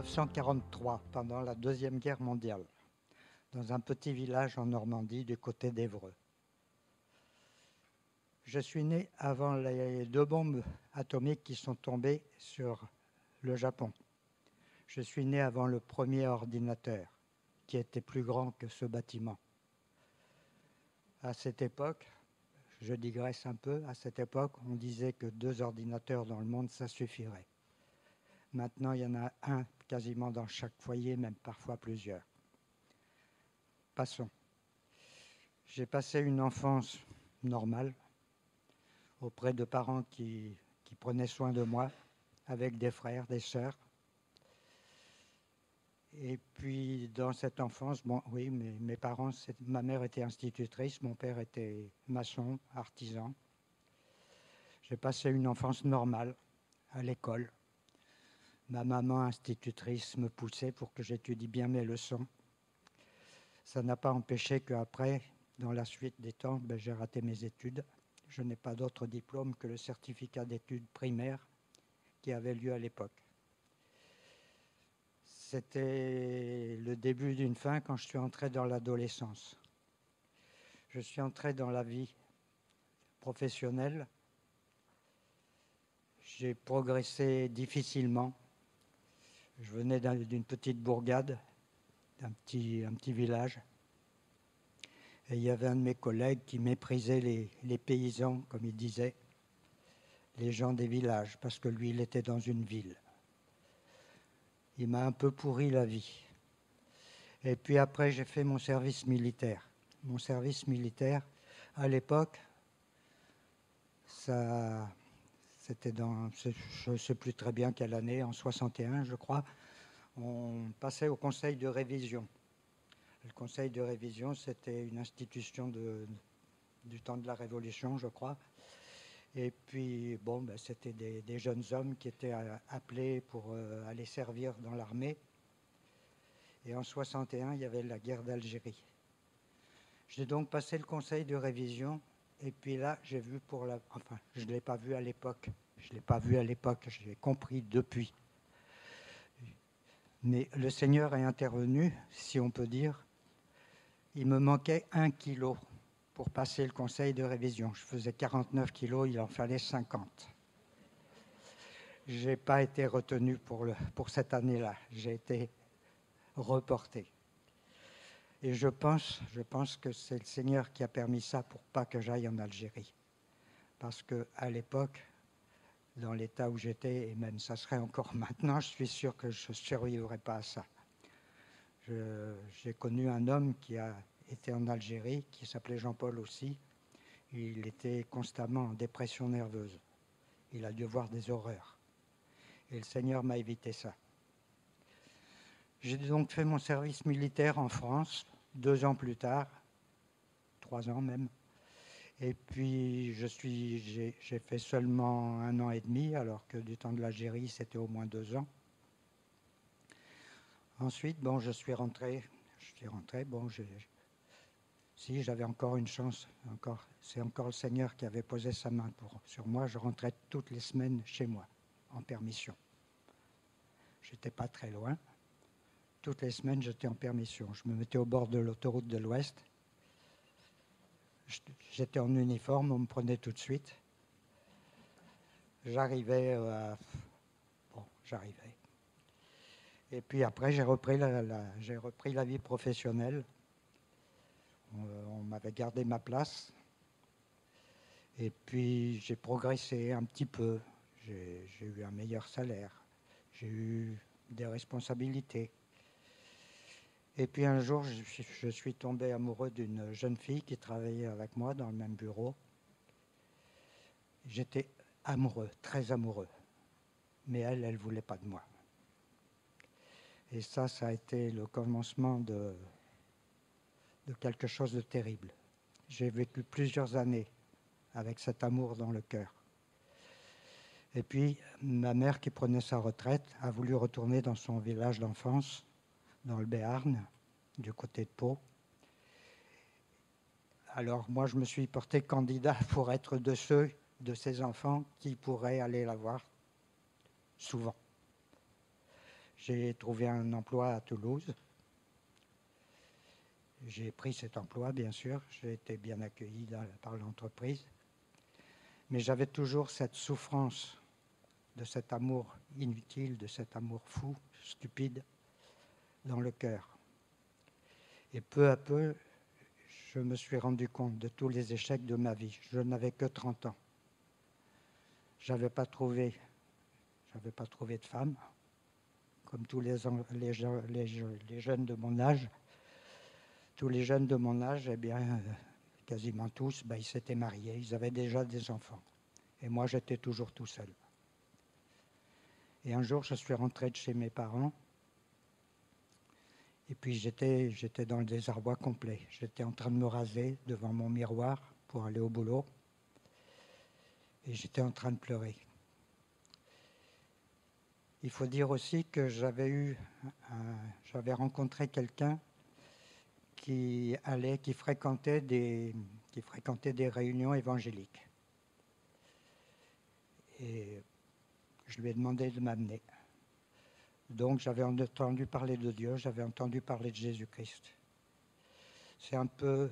1943, pendant la Deuxième Guerre mondiale, dans un petit village en Normandie du côté d'Évreux. Je suis né avant les 2 bombes atomiques qui sont tombées sur le Japon. Je suis né avant le premier ordinateur, qui était plus grand que ce bâtiment. À cette époque, je digresse un peu, à cette époque, on disait que 2 ordinateurs dans le monde, ça suffirait. Maintenant, il y en a un quasiment dans chaque foyer, même parfois plusieurs. Passons. J'ai passé une enfance normale, auprès de parents qui prenaient soin de moi, avec des frères, des sœurs. Et puis, dans cette enfance, bon, oui, mes parents, ma mère était institutrice, mon père était maçon, artisan. J'ai passé une enfance normale à l'école. Ma maman, institutrice, me poussait pour que j'étudie bien mes leçons. Ça n'a pas empêché qu'après, dans la suite des temps, j'ai raté mes études. Je n'ai pas d'autre diplôme que le certificat d'études primaires qui avait lieu à l'époque. C'était le début d'une fin quand je suis entré dans l'adolescence. Je suis entré dans la vie professionnelle. J'ai progressé difficilement. Je venais d'une petite bourgade, d'un petit village. Et il y avait un de mes collègues qui méprisait les paysans, comme il disait, les gens des villages, parce que lui, il était dans une ville. Il m'a un peu pourri la vie. Et puis après, j'ai fait mon service militaire. Mon service militaire, à l'époque, c'était je ne sais plus très bien quelle année, en 61, je crois, on passait au conseil de révision. Le conseil de révision, c'était une institution du temps de la Révolution, je crois. Et puis, bon, c'était des jeunes hommes qui étaient appelés pour aller servir dans l'armée. Et en 61, il y avait la guerre d'Algérie. J'ai donc passé le conseil de révision. Et puis là, j'ai vu enfin, je ne l'ai pas vu à l'époque. Je ne l'ai pas vu à l'époque, je l'ai compris depuis. Mais le Seigneur est intervenu, si on peut dire. Il me manquait 1 kilo pour passer le conseil de révision. Je faisais 49 kilos, il en fallait 50. Je n'ai pas été retenu pour cette année-là. J'ai été reporté. Et je pense que c'est le Seigneur qui a permis ça pour pas que j'aille en Algérie. Parce qu'à l'époque, dans l'état où j'étais, et même ça serait encore maintenant, je suis sûr que je ne survivrais pas à ça. J'ai connu un homme qui a été en Algérie, qui s'appelait Jean-Paul aussi. Il était constamment en dépression nerveuse. Il a dû voir des horreurs. Et le Seigneur m'a évité ça. J'ai donc fait mon service militaire en France, 2 ans plus tard, 3 ans même. Et puis j'ai fait seulement 1 an et demi, alors que du temps de l'Algérie, c'était au moins 2 ans. Ensuite, bon, je suis rentré. Bon, si j'avais encore une chance, c'est encore le Seigneur qui avait posé sa main sur moi. Je rentrais toutes les semaines chez moi, en permission. J'étais pas très loin. Toutes les semaines, j'étais en permission. Je me mettais au bord de l'autoroute de l'Ouest. J'étais en uniforme, on me prenait tout de suite. J'arrivais. Et puis après, j'ai repris la vie professionnelle. On m'avait gardé ma place. Et puis, j'ai progressé un petit peu. J'ai eu un meilleur salaire. J'ai eu des responsabilités. Et puis un jour, je suis tombé amoureux d'une jeune fille qui travaillait avec moi dans le même bureau. J'étais amoureux, très amoureux. Mais elle ne voulait pas de moi. Et ça a été le commencement de quelque chose de terrible. J'ai vécu plusieurs années avec cet amour dans le cœur. Et puis, ma mère, qui prenait sa retraite, a voulu retourner dans son village d'enfance, dans le Béarn, du côté de Pau. Alors, moi, je me suis porté candidat pour être de ces enfants qui pourraient aller la voir souvent. J'ai trouvé un emploi à Toulouse. J'ai pris cet emploi, bien sûr. J'ai été bien accueilli par l'entreprise. Mais j'avais toujours cette souffrance de cet amour inutile, de cet amour fou, stupide, dans le cœur. Et peu à peu, je me suis rendu compte de tous les échecs de ma vie. Je n'avais que 30 ans. Je n'avais pas trouvé de femme, comme tous les jeunes de mon âge. Tous les jeunes de mon âge, eh bien, quasiment tous, ils s'étaient mariés, ils avaient déjà des enfants. Et moi, j'étais toujours tout seul. Et un jour, je suis rentré de chez mes parents. Et puis, j'étais dans le désarroi complet. J'étais en train de me raser devant mon miroir pour aller au boulot. Et j'étais en train de pleurer. Il faut dire aussi que j'avais rencontré quelqu'un qui fréquentait des réunions évangéliques. Et je lui ai demandé de m'amener. Donc j'avais entendu parler de Dieu, j'avais entendu parler de Jésus-Christ. C'est un peu...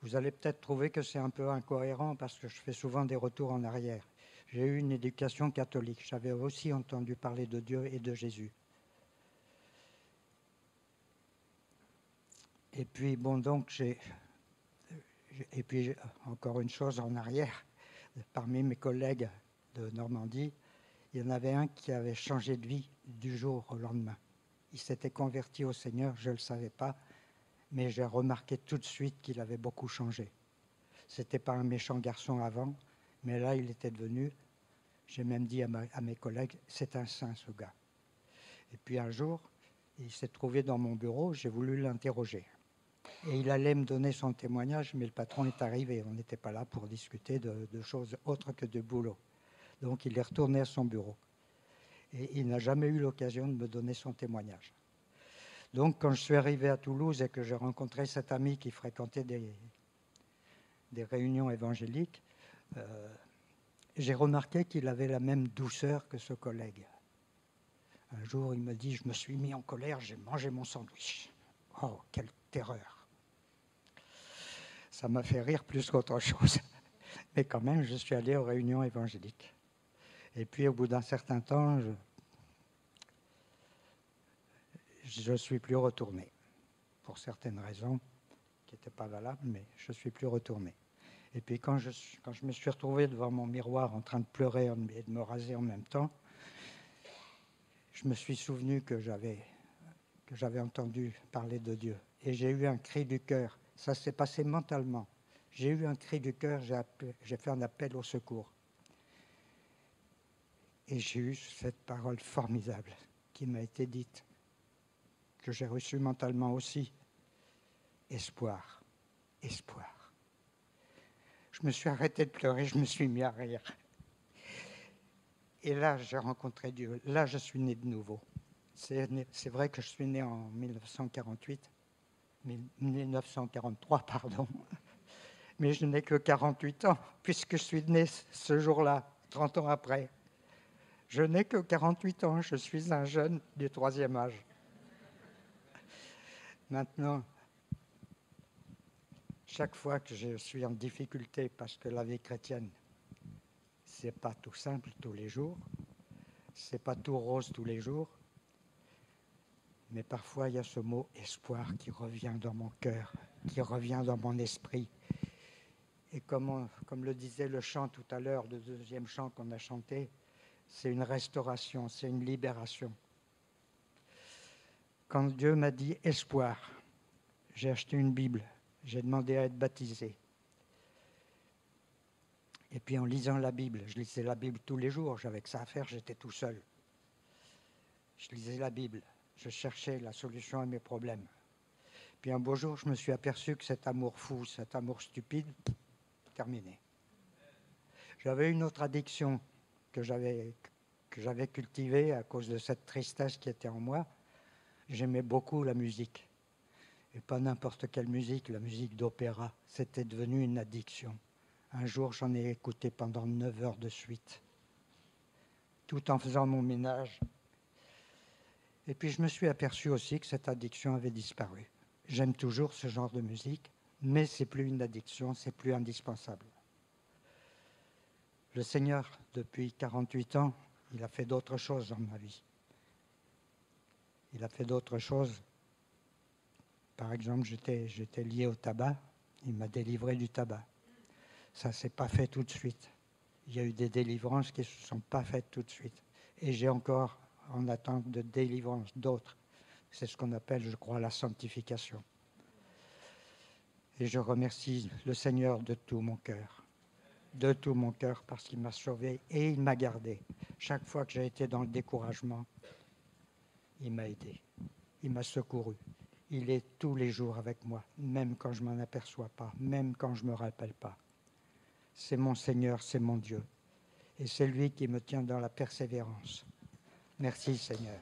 Vous allez peut-être trouver que c'est un peu incohérent parce que je fais souvent des retours en arrière. J'ai eu une éducation catholique, j'avais aussi entendu parler de Dieu et de Jésus. Et puis, et puis, encore une chose en arrière, parmi mes collègues de Normandie, il y en avait un qui avait changé de vie du jour au lendemain. Il s'était converti au Seigneur, je ne le savais pas, mais j'ai remarqué tout de suite qu'il avait beaucoup changé. Ce n'était pas un méchant garçon avant, mais là, il était devenu, j'ai même dit à mes collègues, c'est un saint, ce gars. Et puis un jour, il s'est trouvé dans mon bureau, j'ai voulu l'interroger. Et il allait me donner son témoignage, mais le patron est arrivé. On n'était pas là pour discuter de choses autres que de boulot. Donc il est retourné à son bureau. Et il n'a jamais eu l'occasion de me donner son témoignage. Donc quand je suis arrivé à Toulouse et que j'ai rencontré cet ami qui fréquentait des réunions évangéliques, j'ai remarqué qu'il avait la même douceur que ce collègue. Un jour, il me dit, je me suis mis en colère, j'ai mangé mon sandwich. Oh, quelle terreur! Ça m'a fait rire plus qu'autre chose. Mais quand même, je suis allé aux réunions évangéliques. Et puis, au bout d'un certain temps, je ne suis plus retourné. Pour certaines raisons qui n'étaient pas valables, mais je ne suis plus retourné. Et puis, quand je me suis retrouvé devant mon miroir en train de pleurer et de me raser en même temps, je me suis souvenu que j'avais entendu parler de Dieu. Et j'ai eu un cri du cœur. Ça s'est passé mentalement. J'ai eu un cri du cœur, j'ai fait un appel au secours. Et j'ai eu cette parole formidable qui m'a été dite, que j'ai reçue mentalement aussi. Espoir, espoir. Je me suis arrêté de pleurer, je me suis mis à rire. Et là, j'ai rencontré Dieu. Là, je suis né de nouveau. C'est vrai que je suis né en 1943, pardon. Mais je n'ai que 48 ans, puisque je suis né ce jour-là, 30 ans après. Je n'ai que 48 ans, je suis un jeune du 3e âge. Maintenant, chaque fois que je suis en difficulté, parce que la vie chrétienne, c'est pas tout simple tous les jours, c'est pas tout rose tous les jours, mais parfois il y a ce mot espoir qui revient dans mon cœur, qui revient dans mon esprit. Et comme le disait le chant tout à l'heure, le deuxième chant qu'on a chanté, c'est une restauration, c'est une libération. Quand Dieu m'a dit espoir, j'ai acheté une Bible, j'ai demandé à être baptisé. Et puis en lisant la Bible, je lisais la Bible tous les jours, j'avais que ça à faire, j'étais tout seul. Je lisais la Bible, je cherchais la solution à mes problèmes. Puis un beau jour, je me suis aperçu que cet amour fou, cet amour stupide, terminé. J'avais une autre addiction que j'avais cultivée à cause de cette tristesse qui était en moi. J'aimais beaucoup la musique. Et pas n'importe quelle musique, la musique d'opéra. C'était devenu une addiction. Un jour, j'en ai écouté pendant 9 heures de suite. Tout en faisant mon ménage. Et puis je me suis aperçu aussi que cette addiction avait disparu. J'aime toujours ce genre de musique, mais c'est plus une addiction, c'est plus indispensable. Le Seigneur, depuis 48 ans, il a fait d'autres choses dans ma vie. Il a fait d'autres choses. Par exemple, j'étais lié au tabac. Il m'a délivré du tabac. Ça ne s'est pas fait tout de suite. Il y a eu des délivrances qui ne se sont pas faites tout de suite. Et j'ai encore en attente de délivrance d'autres. C'est ce qu'on appelle, je crois, la sanctification. Et je remercie le Seigneur de tout mon cœur, parce qu'il m'a sauvé et il m'a gardé. Chaque fois que j'ai été dans le découragement, il m'a aidé, il m'a secouru. Il est tous les jours avec moi, même quand je ne m'en aperçois pas, même quand je ne me rappelle pas. C'est mon Seigneur, c'est mon Dieu. Et c'est lui qui me tient dans la persévérance. Merci Seigneur.